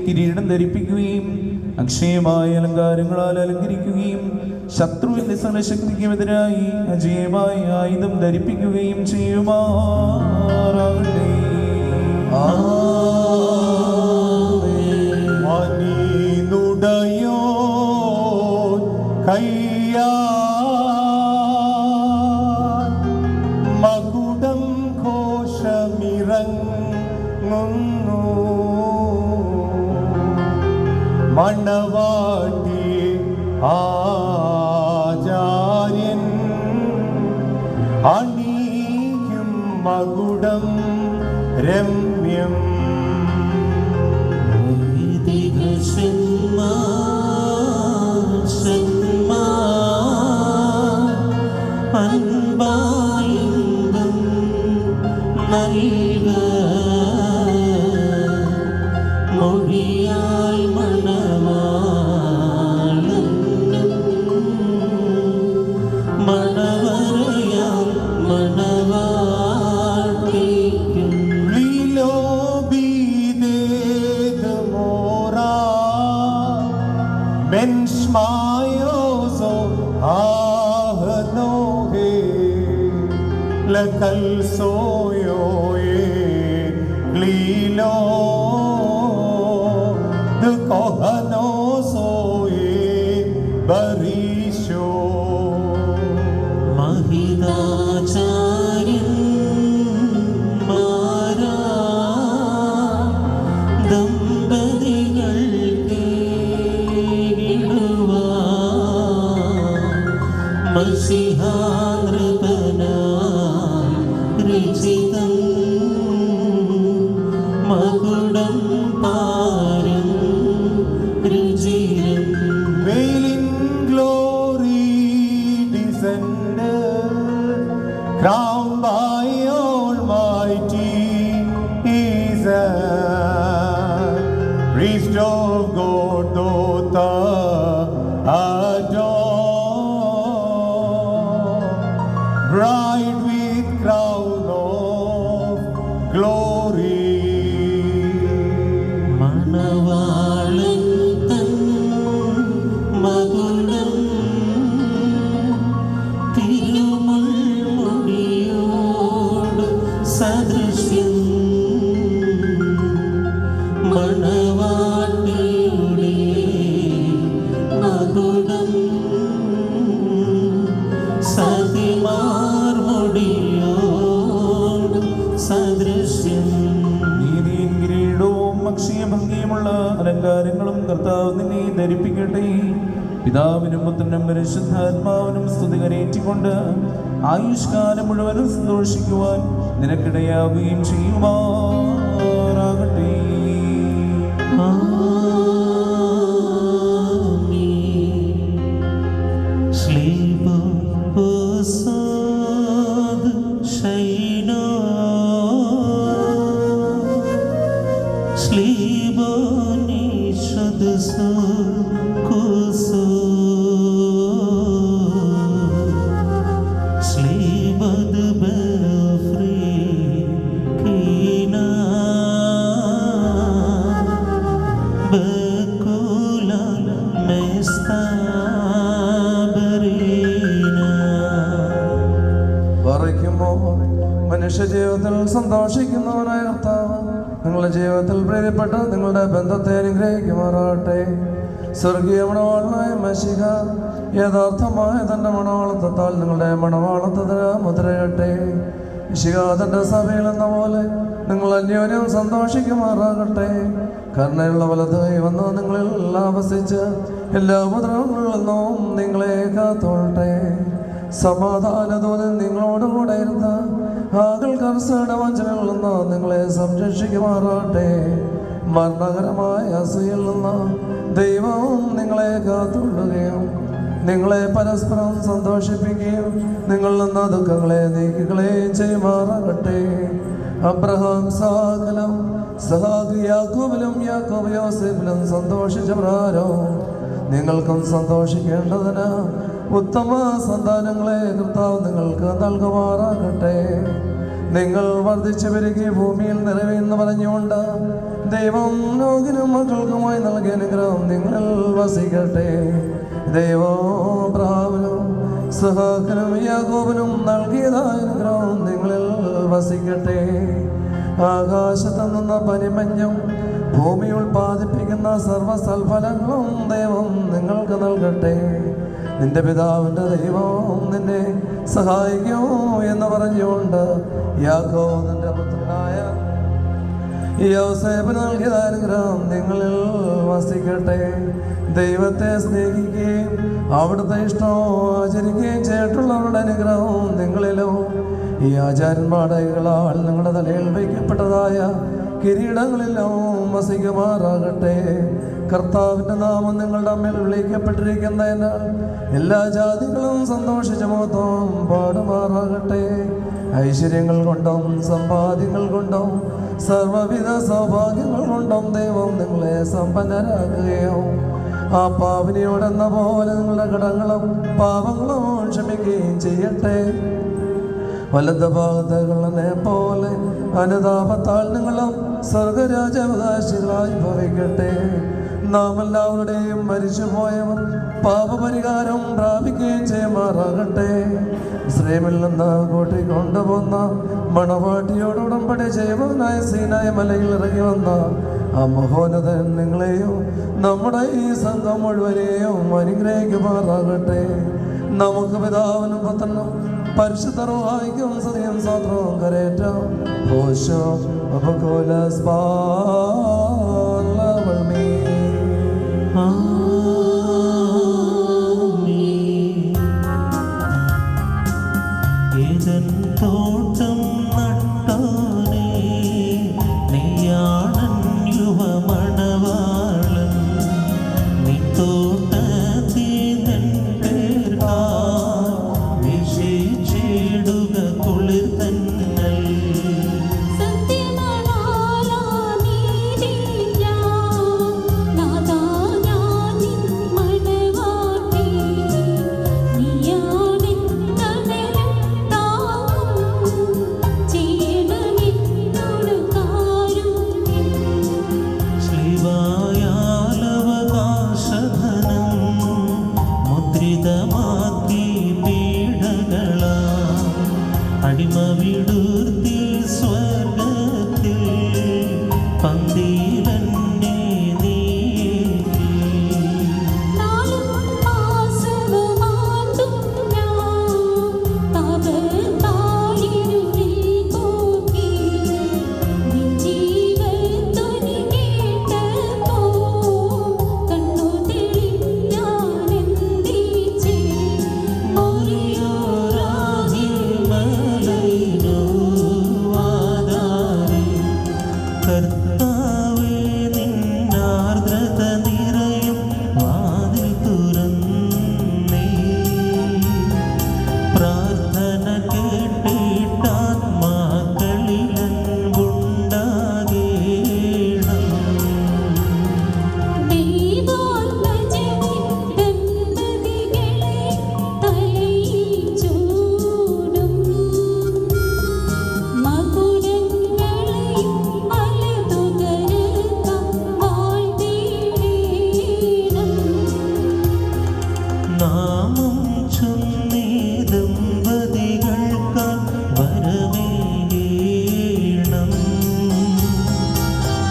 കിരീടം ധരിപ്പിക്കുകയും അക്ഷയമായ അലങ്കാരങ്ങളാൽ അലങ്കരിക്കുകയും ശത്രുവിന്റെ സർവശക്തിക്കുമെതിരായി അജയമായ ആയുധം ധരിപ്പിക്കുകയും ചെയ്യുമാറാകട്ടെ. മണിനുടയോ കയ്യാ മകുടം ഘോഷമിറങ്ങുന്നു മണവാട്ടി ആചാര്യൻ അണിയും മകുടം രമ്യം. അൻപായിന്തും നൽക മൊഴിയാൽ മണവാളനും മണവറയാൽ മണവാട്ടിക്കും Menschmayoso ahnohe lakal soyoe glilo de kohano soye barisho മഹിതാചാര്യൻ മാരാ ദമ്പതികൾ മസിഹാനൃപനായി രചിതം മകുടം പാരം രുചിരം. Veiling glory descended, crowned by Almighty Isaac, priest of God, Dota adore, bride with crown of glory. മണവാളൻ തൻ മകുടം തിരുമുൾമുടിയോട് സദൃശ്യം. മണവാട്ടിയുടെ മകുടം സതിമാർമുടിയോട് സദൃശ്യം. നീതിയും കിരീടവും അക്ഷയഭംഗിയുമുള്ള അലങ്കാരങ്ങളും കർത്താവ് നിന്നെ ധരിപ്പിക്കട്ടെ. പിതാവിനും പുത്രനും പരിശുദ്ധാത്മാവിനും സ്തുതി കരേറ്റിക്കൊണ്ട് ആയുഷ്കാലം മുഴുവനും സന്തോഷിക്കുവാൻ നിനക്കിടയാവുകയും ചെയ്യുമാറാകട്ടെ. മനുഷ്യജീവിതത്തിൽ സന്തോഷിക്കുന്നവനായ കർത്താവ് നിങ്ങളുടെ ജീവിതത്തിൽ പ്രീതിപ്പെട്ട് നിങ്ങളുടെ ബന്ധത്തെ അനുഗ്രഹിക്കുമാറാകട്ടെ. സ്വർഗീയ മണവാളനായ മശിഹ യഥാർത്ഥമായ തൻ്റെ മണവാളത്വത്താൽ നിങ്ങളുടെ മണവാളത്വത്തിന് മുദ്രയട്ടെ. മിശിഹ തൻ്റെ സഭയിൽ എന്ന പോലെ നിങ്ങൾ അന്യോന്യം സന്തോഷിക്കുമാറാകട്ടെ. കരുണയുള്ള വലതായി വന്ന് നിങ്ങളിൽ ആവസിച്ച് എല്ലാ ഉപദ്രവങ്ങളിൽ നിന്നും നിങ്ങളെ കാത്തോളട്ടെ. സമാധാനതോതിൽ നിങ്ങളോടുകൂടെ ഇരുന്ന് ആകൽ കർസയുടെ വഞ്ചനയിൽ നിന്ന് നിങ്ങളെ സംരക്ഷിക്കുമാറാട്ടെ. മരണകരമായ അസൂയിൽ നിന്ന് ദൈവവും നിങ്ങളെ കാത്തുകൊള്ളുകയും നിങ്ങളെ പരസ്പരം സന്തോഷിപ്പിക്കുകയും നിങ്ങളിൽ നിന്ന് ദുഃഖങ്ങളെ നീക്കുകയും ചെയ്യുമാറാകട്ടെ. അബ്രഹാം സകലം യാക്കോബിലും യാക്കോബ് യോസേഫിലും സന്തോഷിച്ച പ്രകാരം നിങ്ങൾക്കും സന്തോഷിക്കേണ്ടതിന് ഉത്തമ സന്താനങ്ങളെ കർത്താവ് നിങ്ങൾക്ക് നൽകുമാറാകട്ടെ. നിങ്ങൾ വർദ്ധിച്ചു പെരുകി ഭൂമിയിൽ നിറവേന്ന് പറഞ്ഞുകൊണ്ട് ദൈവം നോകിനും മക്കൾക്കുമായി നൽകിയ അനുഗ്രഹം നിങ്ങളിൽ വസിക്കട്ടെ. ദൈവം അബ്രഹാമിനും ഇസ്ഹാക്കിനും യാക്കോബിനും നൽകിയതായ അനുഗ്രഹം നിങ്ങളിൽ വസിക്കട്ടെ. ആകാശത്ത് നിന്ന് പനിമഞ്ഞും ഭൂമി ഉൽപ്പാദിപ്പിക്കുന്ന സർവ്വസൽഫലങ്ങളും ദൈവം നിങ്ങൾക്ക് നൽകട്ടെ. നിന്റെ പിതാവിൻ്റെ ദൈവം നിന്നെ സഹായിക്കൂ എന്ന് പറഞ്ഞുകൊണ്ട് യാക്കോബ് നിന്റെ പുത്രനായ ഈ ഔസേപ്പ് നൽകിയ അനുഗ്രഹം നിങ്ങളിൽ വസിക്കട്ടെ. ദൈവത്തെ സ്നേഹിക്കുകയും അവിടുത്തെ ഇഷ്ടം ആചരിക്കുകയും ചെയ്തിട്ടുള്ളവരുടെ അനുഗ്രഹവും നിങ്ങളിലും ഈ ആചാര്യന്മാടകളാൽ നിങ്ങളുടെ തലയിൽ വയ്ക്കപ്പെട്ടതായ കിരീടങ്ങളിലും വസിക്കുമാറാകട്ടെ. കർത്താവിൻ്റെ നാമം നിങ്ങളുടെ അമ്മയിൽ വിളിക്കപ്പെട്ടിരിക്കുന്നതിനാൽ എല്ലാ ജാതികളും സന്തോഷിച്ച മൊത്തം പാടുമാറാകട്ടെ. ഐശ്വര്യങ്ങൾ കൊണ്ടും സമ്പാദ്യങ്ങൾ കൊണ്ടും സർവവിധ സൗഭാഗ്യങ്ങൾ കൊണ്ടും ദൈവം നിങ്ങളെ സമ്പന്നരാക്കുകയോ ആ പാവനിയോടെന്ന പോലെ നിങ്ങളുടെ കടങ്ങളും പാപങ്ങളും ക്ഷമിക്കുകയും ചെയ്യട്ടെ. വലത് ഭാഗത്തുകളെ പോലെ അനുതാപത്താൽ നിങ്ങളും സ്വർഗരാജാവകാശികളായി ഭവിക്കട്ടെ. നാം എല്ലാവരുടെയും മരിച്ചുപോയവർ പാപപരിഹാരം പ്രാപിക്കുകയും ചെയ്യുമാറാകട്ടെ. ഇസ്രയേലിൽ നിന്ന് കൂട്ടിക്കൊണ്ടുപോന്ന മണവാട്ടിയോട് ഉടമ്പടി ചെയ്യുവാനായ സീനായ മലയിൽ ഇറങ്ങി വന്ന ആ മഹോന്നതൻ നിങ്ങളെയും നമ്മുടെ ഈ സംഘം മുഴുവനെയും അനുഗ്രഹിക്കുമാറാകട്ടെ. നമുക്ക് പിതാവിനും പുത്രനും പരിശുദ്ധ റൂഹായിക്കും സ്തുതിയും സ്തോത്രവും കരേറ്റാം. ഹോശോ അപകോലസ് ബാലവൽമീ. ഏദൻ തോട്ടം നട്ടോനേ, നീയാണൻ യുവമണവാളൻ. നീ തോട്ടത്തിൽ വിശേഷിടുക കുളിർ തന്നൽ. അടിമവിടുത്തി സ്വർഗത്തിൽ പന്തിയിലെന്നെ നീക്കി. കർത്താവേ, നിന്നാർദ്രത നിറയും വാതിൽ തുറന്നേ. പ്രാർത്ഥന കേട്ടിട്ടാത്മാക്കളിലൻപുണ്ടാകേണം. നാമം ചൊന്നീ ദമ്പതികൾക്കാൽ വരമേകേണം.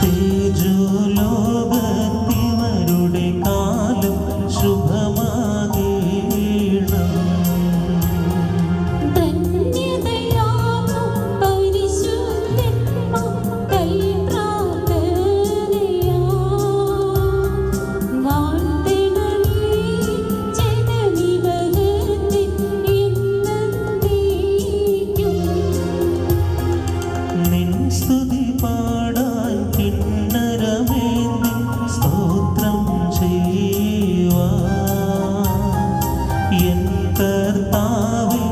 തേജോലോകത്തിവരുടെ കാലം ശുഭമാകേണം. നിൻ സ്തുതി പാടാൻ കിന്നരമേന്തി സ്തോത്രം ചെയ്യുവാൻ എൻ കർത്താവേ,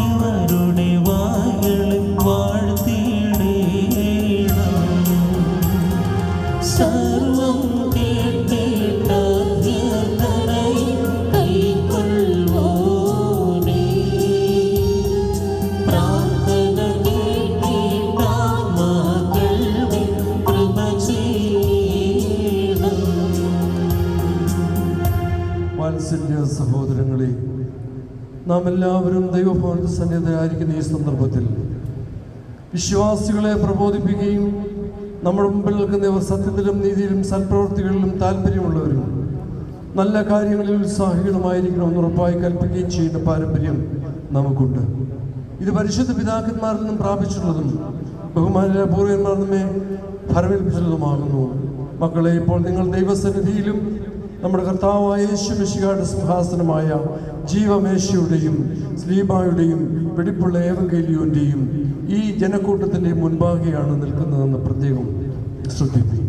ഇവരുടെ വായ്കളിൽ വാഴ്ത്തിയിടേണം. സർവം കേട്ടിട്ടഭ്യർത്ഥനയിൽ കൈക്കൊള്ളുവോനേ. പ്രാർത്ഥന കേട്ടിട്ടാത്മാക്കളുടെ കൃപ ചെയ്യണം. വാത്സല്യ സഹോദരങ്ങളെ, നാം എല്ലാവരും ദൈവഭവനത്തിൽ സന്നിധരായിരിക്കുന്ന ഈ സന്ദർഭത്തിൽ വിശ്വാസികളെ പ്രബോധിപ്പിക്കുകയും നമ്മുടെ മുമ്പിൽ നിൽക്കുന്നവർ സത്യത്തിലും നീതിയിലും സൽപ്രവൃത്തികളിലും താല്പര്യമുള്ളവരും നല്ല കാര്യങ്ങളിൽ ഉത്സാഹികളുമായിരിക്കണമെന്ന് ഉറപ്പായി കൽപ്പിക്കുകയും ചെയ്യുന്ന പാരമ്പര്യം നമുക്കുണ്ട്. ഇത് പരിശുദ്ധ പിതാക്കന്മാരിൽ നിന്നും പ്രാപിച്ചിട്ടുള്ളതും ബഹുമാനരായ പൂർവ്വന്മാർ നമ്മെ ഫലമേൽപ്പിച്ചതുമാകുന്നു. മക്കളെ, ഇപ്പോൾ നിങ്ങൾ ദൈവസന്നിധിയിലും നമ്മുടെ കർത്താവായ യേശുമിശിഹായുടെ സിംഹാസനമായ ജീവമേശയുടെയും സ്ലീബായുടെയും വെടിപ്പുള്ള ഏവങ്കേലിയോന്റെയും ഈ ജനക്കൂട്ടത്തിൻ്റെ മുൻപാകെയാണ് നിൽക്കുന്നതെന്ന് പ്രത്യേകം ശ്രദ്ധിക്കും.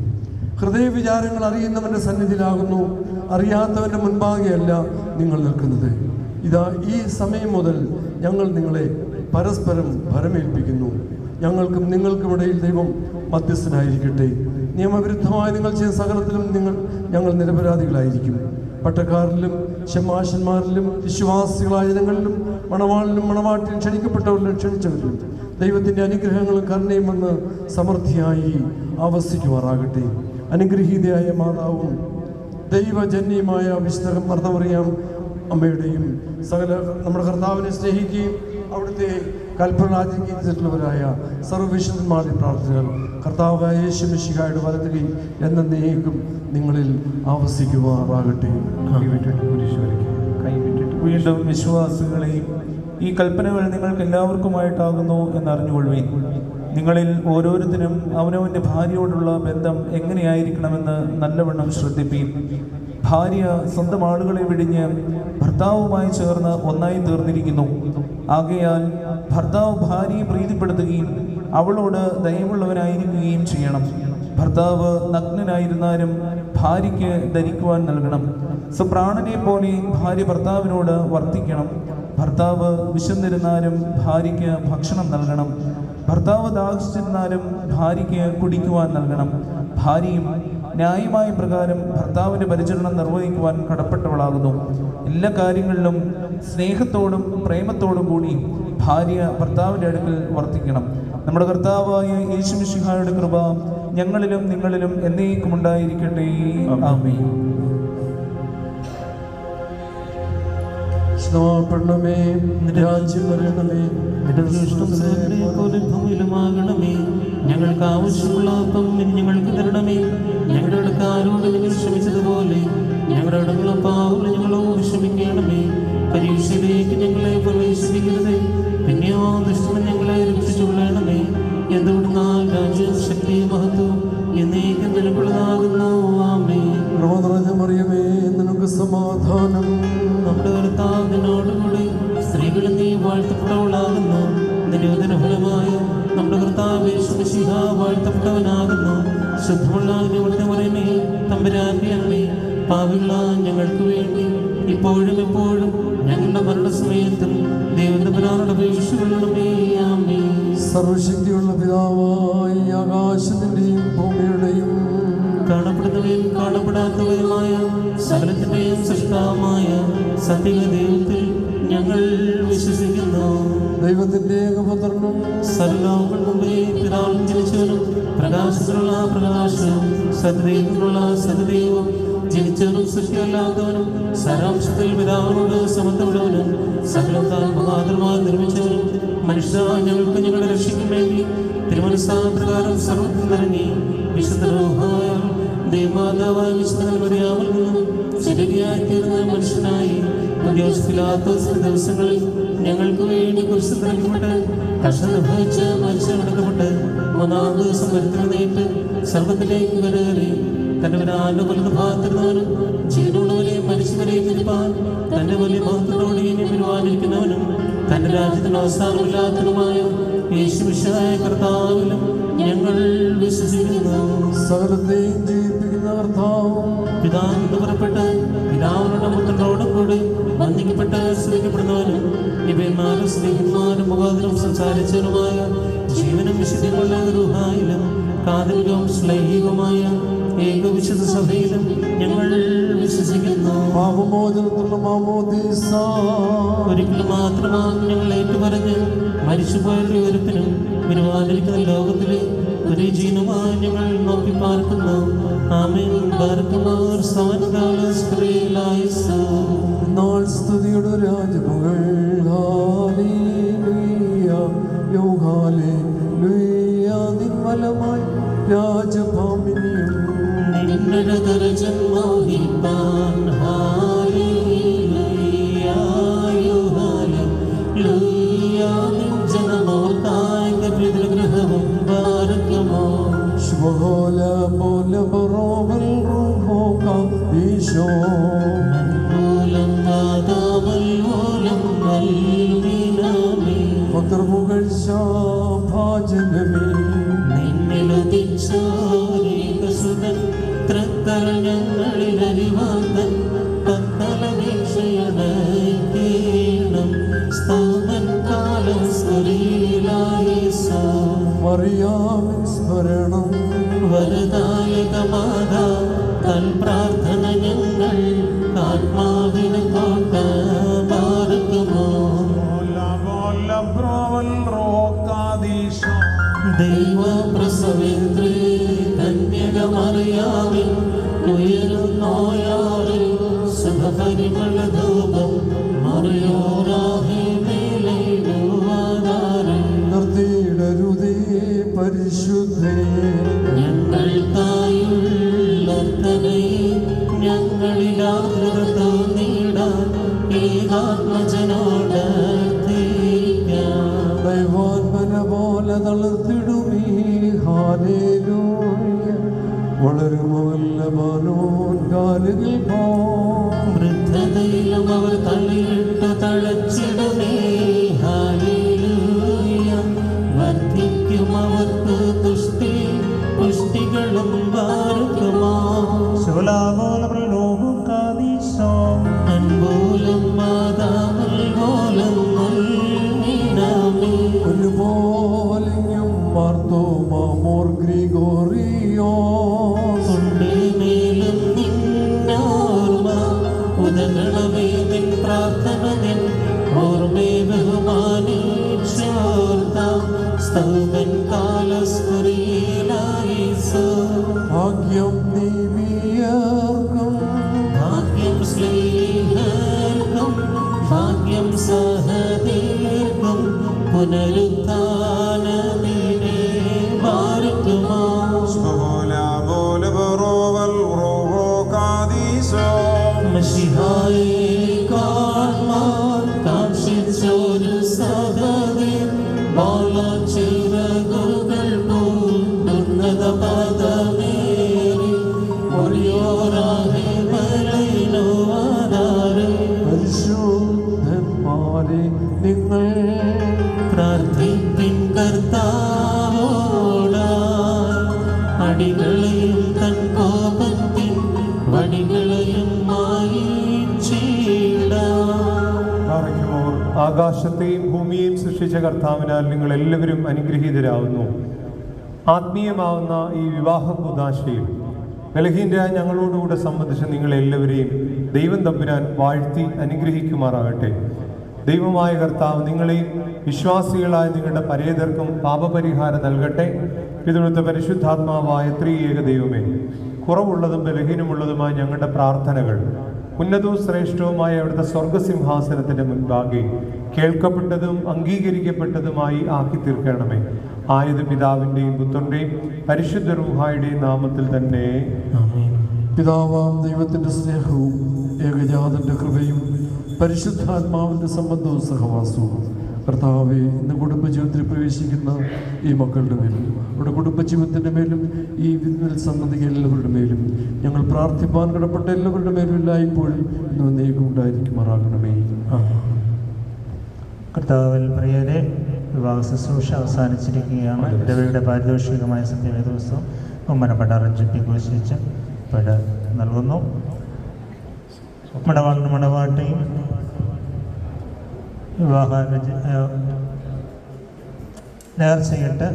ഹൃദയവിചാരങ്ങൾ അറിയുന്നവൻ്റെ സന്നിധിയിലാകുന്നു, അറിയാത്തവൻ്റെ മുൻപാകെയല്ല നിങ്ങൾ നിൽക്കുന്നത്. ഇതാ, ഈ സമയം മുതൽ ഞങ്ങൾ നിങ്ങളെ പരസ്പരം ഭരമേൽപ്പിക്കുന്നു. ഞങ്ങൾക്കും നിങ്ങൾക്കുമിടയിൽ ദൈവം മധ്യസ്ഥനായിരിക്കട്ടെ. നിയമവിരുദ്ധമായി നിങ്ങൾ ചെയ്ത സകലത്തിലും ഞങ്ങൾ നിരപരാധികളായിരിക്കും. പട്ടക്കാരിലും ശമാശന്മാരിലും വിശ്വാസികളായ ജനങ്ങളിലും മണവാളിലും മണവാട്ടിലും ക്ഷണിക്കപ്പെട്ടവരിലും ക്ഷണിച്ചവരിലും ദൈവത്തിൻ്റെ അനുഗ്രഹങ്ങളും കരുണയും വന്ന് സമൃദ്ധിയായി ആവസിക്കുമാറാകട്ടെ. അനുഗ്രഹീതയായ മാതാവും ദൈവജന്യമായ വിശുദ്ധ മർദ്ദമറിയാം അമ്മയുടെയും സകല നമ്മുടെ കർത്താവിനെ സ്നേഹിക്കുകയും അവിടുത്തെ കൽപ്പന ആചരിച്ചിട്ടുള്ളവരായ സർവ്വവിശുദ്ധന്മാരുടെ പ്രാർത്ഥനകൾ കർത്താവായ യേശുമിശിഹായുടെ വലതുകൈ എന്നേക്കും നിങ്ങളിൽ ആവസിക്കുമാറാകട്ടെ. വീണ്ടും വിശ്വാസികളെയും ഈ കൽപ്പനകൾ നിങ്ങൾക്ക് എല്ലാവർക്കുമായിട്ടാകുന്നു എന്നറിഞ്ഞുകൊള്ളുവിൻ. നിങ്ങളിൽ ഓരോരുത്തരും അവനവൻ്റെ ഭാര്യയോടുള്ള ബന്ധം എങ്ങനെയായിരിക്കണമെന്ന് നല്ലവണ്ണം ശ്രദ്ധിപ്പീൻ. ഭാര്യ സ്വന്തം ആളുകളെ വെടിഞ്ഞ് ഭർത്താവുമായി ചേർന്ന് ഒന്നായി തീർന്നിരിക്കുന്നു. ആകയാൽ ഭർത്താവ് ഭാര്യയെ പ്രീതിപ്പെടുത്തുകയും അവളോട് ദയവുള്ളവനായിരിക്കുകയും ചെയ്യണം. ഭർത്താവ് നഗ്നനായിരുന്നാലും ഭാര്യയ്ക്ക് ധരിക്കുവാൻ നൽകണം. സ്വപ്രാണനെ പോലെ ഭാര്യ ഭർത്താവിനോട് വർത്തിക്കണം. ഭർത്താവ് വിശന്നിരുന്നാലും ഭാര്യയ്ക്ക് ഭക്ഷണം നൽകണം. ഭർത്താവ് ദാഹിച്ചിരുന്നാലും ഭാര്യയ്ക്ക് കുടിക്കുവാൻ നൽകണം. ഭാര്യയും ന്യായമായ പ്രകാരം ഭർത്താവിൻ്റെ പരിചരണം നിർവഹിക്കുവാൻ കടപ്പെട്ടവളാകുന്നു. എല്ലാ കാര്യങ്ങളിലും സ്നേഹത്തോടും പ്രേമത്തോടും കൂടി ഭാര്യ ഭർത്താവിൻ്റെ അടുക്കൽ വർത്തിക്കണം. നമ്മുടെ കർത്താവായ യേശുമിശിഹായുടെ കൃപ ഞങ്ങളിലും നിങ്ങളിലും എന്നേക്കും ഉണ്ടായിരിക്കട്ടെ. ആമേൻ. സ്നേഹപ്പെടണമേ, രാജ്യം വരണമേ, ഭൂമിയിലുമാകണമേ. ഞങ്ങൾക്ക് ആവശ്യമുള്ള അപ്പം ഞങ്ങൾക്ക് തരണമേ. ഞങ്ങളുടെ കടക്കാരോട് നിങ്ങൾ ക്ഷമിച്ചതുപോലെ ഞങ്ങളുടെ കടങ്ങളും പാവങ്ങളും ഞങ്ങളോട് ക്ഷമിക്കണമേ. പരീക്ഷയിലേക്ക് ഞങ്ങളെ പ്രവേശിപ്പിക്കരുതേ, പിന്നെയോ ദുഷ്ടൻ ഞങ്ങളെ രക്ഷിച്ചുകൊള്ളണമേ. എന്തുകൊണ്ടെന്നാൽ രാജ്യവും ശക്തിയും മഹത്വവും എന്നേക്കും നിലകൊള്ളതാകുന്നു. ആമേൻ. മറിയമേ, നിനക്ക് സമാധാനം. നമ്മുടെ കർത്താവ് നിന്നോടുകൂടി സ്ത്രീകൾ നീ വാഴ്ത്തപ്പെട്ടവളാകുന്നു. നിന്റെ ഉദരഫലമായ നമ്മുടെ കർത്താവ് യേശുമിശിഹ വാഴ്ത്തപ്പെട്ടവനാകുന്നു. ശുദ്ധമുള്ള അവിടുത്തെ മറിയമേ, തമ്പുരാന്റെ അമ്മേ, പാപികളായ ഞങ്ങൾക്ക് വേണ്ടി ഇപ്പോഴും എപ്പോഴും ഞങ്ങളുടെ മരണസമയത്തും ദൈവതമ്പുരാനോട് അപേക്ഷിച്ചുകൊള്ളണമേ. ആമേൻ. സർവശക്തിയുള്ള പിതാവായ ആകാശത്തിന്റെയും ഭൂമിയുടെയും കാണപ്പെടുന്നവയും കാണപ്പെടാത്തവരുമായ സകലത്തിന്റെയും സൃഷ്ടാവുമായ സത്യ ദൈവത്തിൽ ഞങ്ങൾ വിശ്വസിക്കുന്നു. ദൈവത്തിന്റെ ഏകപുത്രനും സർവ്വലോകങ്ങൾ മുമ്പേ പിതാവിൽ ജനിച്ചവനും പ്രകാശത്തിലുള്ള പ്രകാശവും സത്യദൈവത്തിലുള്ള സത്യദൈവം ജനിച്ചവനും സൃഷ്ടിയല്ലാത്തവനും സാരാംശത്തിൽ പിതാവിനോട് സമത്വമുള്ളവനും സകലം താൻ മുഖാന്തരമായി നിർമ്മിച്ചവനും മനുഷ്യ ഞങ്ങൾക്ക് ഞങ്ങളുടെ രക്ഷയ്ക്കും വേണ്ടി തിരുമനസ്സാപ്രകാരം സർവ്വത്തിൽ നിറങ്ങി വിശുദ്ധമായ ദേവമാതാവായ വിശുദ്ധ മറിയാമിൽ നിന്നും ശരീരയായി തീർന്ന മനുഷ്യനായി ഉദ്യോഗത്തിലാത്ത ദിവസങ്ങളിൽ ഞങ്ങൾക്ക് വേണ്ടി കുരിശിൽ തറയ്ക്കപ്പെട്ട് കഷ്ടം വഹിച്ച് മരിച്ചടക്കപ്പെട്ട് മൂന്നാം ദിവസം വരുത്തിനേറ്റ് സർവത്തിലേക്ക് കയറി തന്റെ വരാന്റെ വലതുഭാഗത്തിരുന്നവനും ജീവനുള്ളവരെ മരിച്ചവരെയും നിൽപ്പാൻ തന്റെ വലിയ മഹത്വത്തോടെ ഇനി വരുവാനിരിക്കുന്നവനും തന്റെ രാജ്യത്തിന് അവസാനമില്ലാത്തതുമായ യേശുമിശിഹായ കർത്താവിലും ഞങ്ങൾ വിശ്വസിക്കുന്നു. സകലത്തെയും ജീവിപ്പിക്കുന്ന കർത്താവും പിതാവിന് പുറപ്പെട്ട് പിതാവിനോടും പുത്രനോടും കൂടി വന്ദിക്കപ്പെട്ട് സ്നേഹിക്കപ്പെടുന്നവനും നിബിയന്മാരും സ്നേഹിതന്മാരും മുഖാന്തരം സംസാരിച്ചവരുമായ ജീവനും വിശുദ്ധിയുള്ള റൂഹായിലും കാതലികവും ശ്ലൈഹികവുമായ ഏകവിശുദ്ധ സഭയിലും ഞങ്ങൾ വിശ്വസിക്കുന്നു. പാപമോചനത്തിലുള്ള മാമോദീസ ഒരിക്കലും മാത്രമാണ് ഞങ്ങൾ ഏറ്റുപറഞ്ഞ് മരിച്ചുപോയവരുടെ ഒരുപ്പിനും വരുവാനിരിക്കുന്ന ലോകത്തിലെ ഒരു ജീവനുമായി ഞങ്ങൾ നോക്കി പാർക്കുന്നു. ആമേൻ. ബാരക്കുമാർ സവൻകാലസ്ത്രീലായിസ നാൾ സ്തുതിയുടെ രാജമകൾ ഹാലേലൂയ ഹാലേലൂയ നിൻവലമായി രാജഭാമിനിയും നിങ്ങളുടെ ദർജൻ മോഹിപ്പാൻ ഹാലേലൂയ ഹാലേലൂയ നിൻ ജനമോർക്കായി കപിതൃഗ്രഹവും ബാരക്കുമോ ശുഭഹോ മൂലം വാദാവൽ മൂലം നൽകിനാമേ ഭാജനമേ നിന്നിലുദിച്ചോരേകസുതൻ തൃക്കര ഞങ്ങളിൽ അരിവാന്തൻ തത്തലവീക്ഷയണീണം സ്തോമൻ കാലം സ്തുരീലായേസോ മറിയാമിൻ സ്മരണം വരദായകമാതാ തൻ പ്രാർത്ഥന ഞങ്ങൾ ആത്മാവിന് കോട്ട പാർക്കുമോ ദൈവപ്രസവേന്ദ്രേ കന്യകമറിയാമിൻ ഉയരുന്നോയാറിൽ സുഖപരിമളധൂപം മറിയോരാഹേ മേലയിടുവാതാരേ നിർത്തിയിടരുതേ പരിശുദ്ധേ ഞങ്ങൾക്കായുള്ളർത്തനയെ ഞങ്ങളിൽ ആകൃത തോന്നിയിടാൻ ഏകാത്മജനോട് ദൈവാത്മന പോലെ തളർത്തിടുമീ ഹാലേലൂയ വളരുമവല്ലമാനോൻ കാലുകിൽ പോ വൃദ്ധതയിലും അവർ തള്ളിയിട്ട് തളച്ചിടുമേ ഹാലേലൂയ വർദ്ധിക്കും അവർക്ക് പുഷ്ടികളും വാർക്കുമോ അൻപോലും മാതാവൽ പോലും ഒരുപോലെയും മാർത്തോമാമോർ ഗ്രിഗോറിയോസ് മേലും നിന്നോർമ്മ ഉദകളമേ നിൻ പ്രാർത്ഥന നിൻ ഓർമ്മേ ബഹുമാനിച്ചോർത്ത സ്തൗമൻ കാലസ്കുറിയിലായേസോ ഭാഗ്യം നീവിയർക്കും ഭാഗ്യം സ്നേഹർക്കും ഭാഗ്യം സഹദീർക്കും പുനരുത്ഥാനത്തിനെ പാർക്കുമോ മശിഹായെ കാൺമാൻ കാക്ഷിച്ചൊരു സഹദീർ ബാലചിറകുകൾ പൂണ്ടുന്നത പദമേറി ഒളിയോരാഹേ മലയിലുവാതാരേ പരിശുദ്ധന്മാരെ നിങ്ങൾ പ്രാർത്ഥിപ്പിൻ കർത്താവോടായി അടികളെയും തൻ കോപത്തിൻ വടികളെയും ആകാശത്തെയും ഭൂമിയെയും സൃഷ്ടിച്ച കർത്താവിനാൽ നിങ്ങൾ എല്ലാവരും അനുഗ്രഹീതരാകുന്നു. ആത്മീയമാവുന്ന ഈ വിവാഹ കൂദാശയിൽ ബലഹീനരായ ഞങ്ങളോടുകൂടെ സംബന്ധിച്ച നിങ്ങളെല്ലാവരെയും ദൈവം തമ്പുരാൻ വാഴ്ത്തി അനുഗ്രഹിക്കുമാറാകട്ടെ. ദൈവമായ കർത്താവ് നിങ്ങളെയും വിശ്വാസികളായ നിങ്ങളുടെ പരേതർക്കും പാപപരിഹാരം നൽകട്ടെ. പിതൃത്വ പരിശുദ്ധാത്മാവായ ത്രിയേക ദൈവമേ, കുറവുള്ളതും ബലഹീനമുള്ളതുമായ ഞങ്ങളുടെ പ്രാർത്ഥനകൾ ഉന്നതവും ശ്രേഷ്ഠവുമായ അവിടുത്തെ സ്വർഗസിംഹാസനത്തിൻ്റെ മുൻപാകെ കേൾക്കപ്പെട്ടതും അംഗീകരിക്കപ്പെട്ടതുമായി ആക്കി തീർക്കണമേ. ആയത് പിതാവിൻ്റെയും പുത്രൻ്റെയും പരിശുദ്ധ റൂഹായുടെയും നാമത്തിൽ തന്നെ. പിതാവാം ദൈവത്തിൻ്റെ സ്നേഹവും ഏകജാതൻ്റെ കൃപയും പരിശുദ്ധാത്മാവിൻ്റെ സംബന്ധവും സഹവാസവും കർത്താവെ ഇന്ന് കുടുംബജീവിതത്തിൽ പ്രവേശിക്കുന്ന ഈ മക്കളുടെ മേലും അവരുടെ കുടുംബജീവിതത്തിൻ്റെ മേലും ഈ വിരുന്നിൽ സംബന്ധിക്കുന്ന എല്ലാവരുടെ മേലും ഞങ്ങൾ പ്രാർത്ഥിപ്പാൻ കടപ്പെട്ട എല്ലാവരുടെ മേലും എല്ലായ്പ്പോഴും ഇന്ന് നീക്കം ഉണ്ടായിരിക്കുമാറാകണമേ. കർത്താവിൽ പ്രിയരെ, വിവാഹ ശുശ്രൂഷ അവസാനിച്ചിരിക്കുകയാണ്. ഇടവയുടെ പാരിതോഷികമായ സത്യവേദോത്സവം ബഹുമാനപ്പെട്ട റഞ്ജിപ്പി ഘോഷിച്ച് ഇവിടെ നൽകുന്നു. മണവാളിനും മണവാട്ടിയും വിവാഹ നേർച്ചയിട്ട്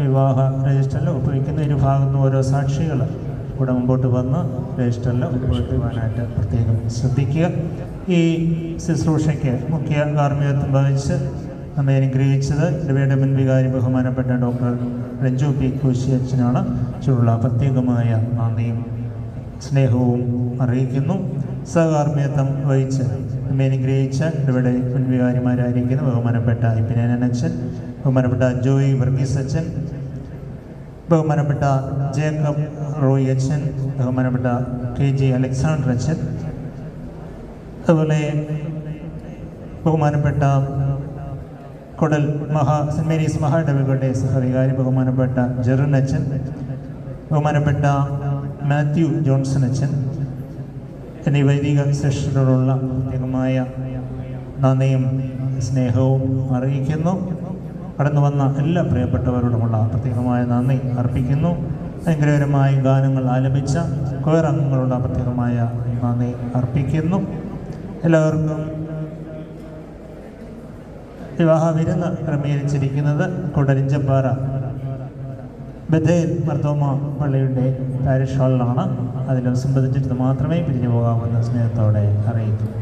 വിവാഹ രജിസ്റ്ററിൽ ഒപ്പുവയ്ക്കുന്ന ഇരുഭാഗത്തും ഓരോ സാക്ഷികൾ കൂടെ മുമ്പോട്ട് വന്ന് രജിസ്റ്ററിൽ ഒപ്പുവയ്ക്കുവാനായിട്ട് പ്രത്യേകം ശ്രദ്ധിക്കുക. ഈ ശുശ്രൂഷയ്ക്ക് മുഖ്യ കാർമ്മികത്വം വഹിച്ച് നമ്മെ അനുഗ്രഹിച്ചത് ഇടവയുടെ മുൻ വികാരി ബഹുമാനപ്പെട്ട ഡോക്ടർ രഞ്ജു പി കോശിയച്ചനാണ്. ചുള്ള പ്രത്യേകമായ നന്ദിയും സ്നേഹവും അറിയിക്കുന്നു. സഹകാർമ്മികത്വം വഹിച്ച് നമ്മെ അനുഗ്രഹിച്ച ഇടവയുടെ മുൻ വികാരിമാരായിരിക്കുന്ന ബഹുമാനപ്പെട്ട ഇപ്പിനച്ചൻ, ബഹുമാനപ്പെട്ട ജോയി വർഗീസ് അച്ഛൻ, ബഹുമാനപ്പെട്ട ജേക്കബ് റോയ് അച്ഛൻ, ബഹുമാനപ്പെട്ട KG അലക്സാണ്ടർ അച്ഛൻ, അതുപോലെ ബഹുമാനപ്പെട്ട കൊടൽ സെൻറ് മേരീസ് മഹാഡവികളുടെ സഹവികാരി ബഹുമാനപ്പെട്ട ജെറിൻ അച്ഛൻ, ബഹുമാനപ്പെട്ട മാത്യു ജോൺസൺ അച്ഛൻ, എന്നീ വൈദിക ശ്രേഷ്ഠരോടുള്ള പ്രത്യേകമായ നന്ദിയും സ്നേഹവും അറിയിക്കുന്നു. കടന്നു വന്ന എല്ലാ പ്രിയപ്പെട്ടവരോടുമുള്ള പ്രത്യേകമായ നന്ദി അർപ്പിക്കുന്നു. അനുഗ്രഹകരമായ ഗാനങ്ങൾ ആലപിച്ച കൊയർ അംഗങ്ങളുള്ള പ്രത്യേകമായ നന്ദി അർപ്പിക്കുന്നു. എല്ലാവർക്കും വിവാഹ വിരുന്ന് ക്രമീകരിച്ചിരിക്കുന്നത് കൊടരിഞ്ചപ്പാറ ബഥേൽ മർത്തോമ പള്ളിയുടെ പാരിഷ് ഹാളിലാണ്. അതിൽ സംബന്ധിച്ചിട്ട് മാത്രമേ പിരിഞ്ഞു പോകാമെന്ന് സ്നേഹത്തോടെ അറിയിക്കുന്നു.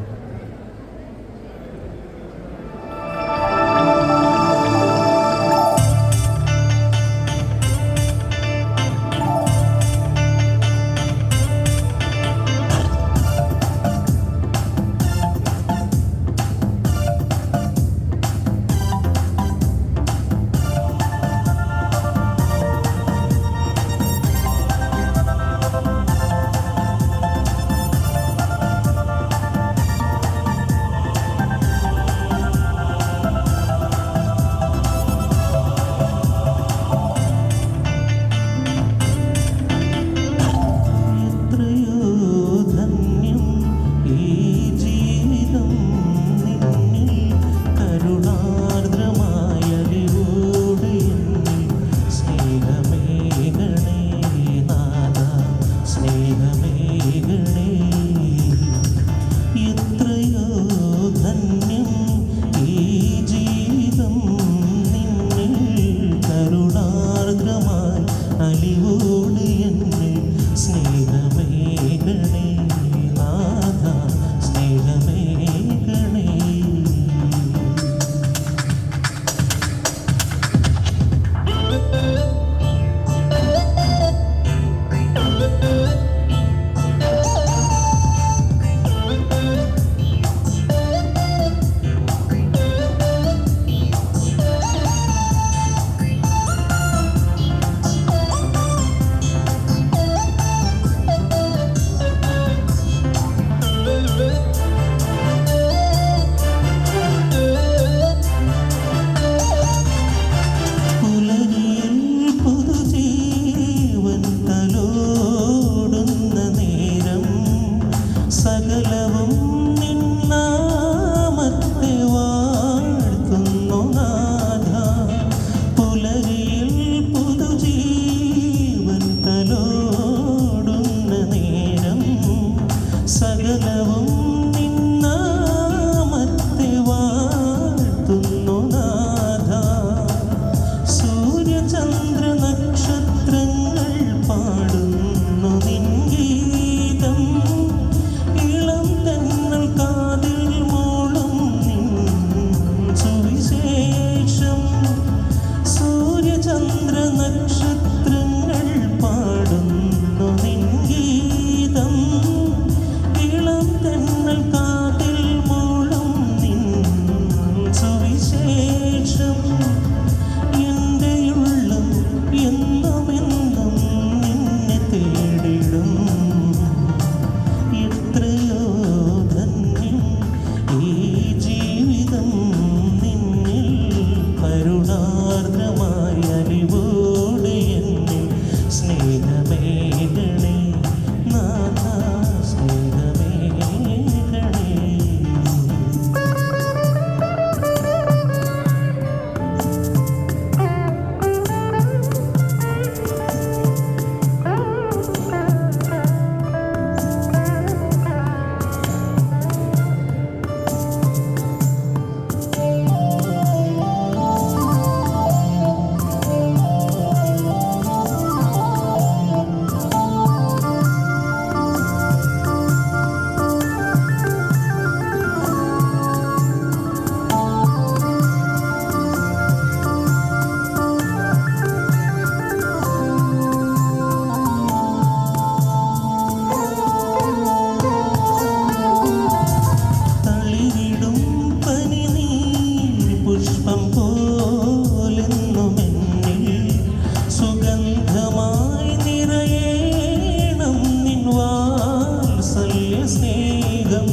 സ്നേഹം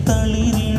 തളിരിടും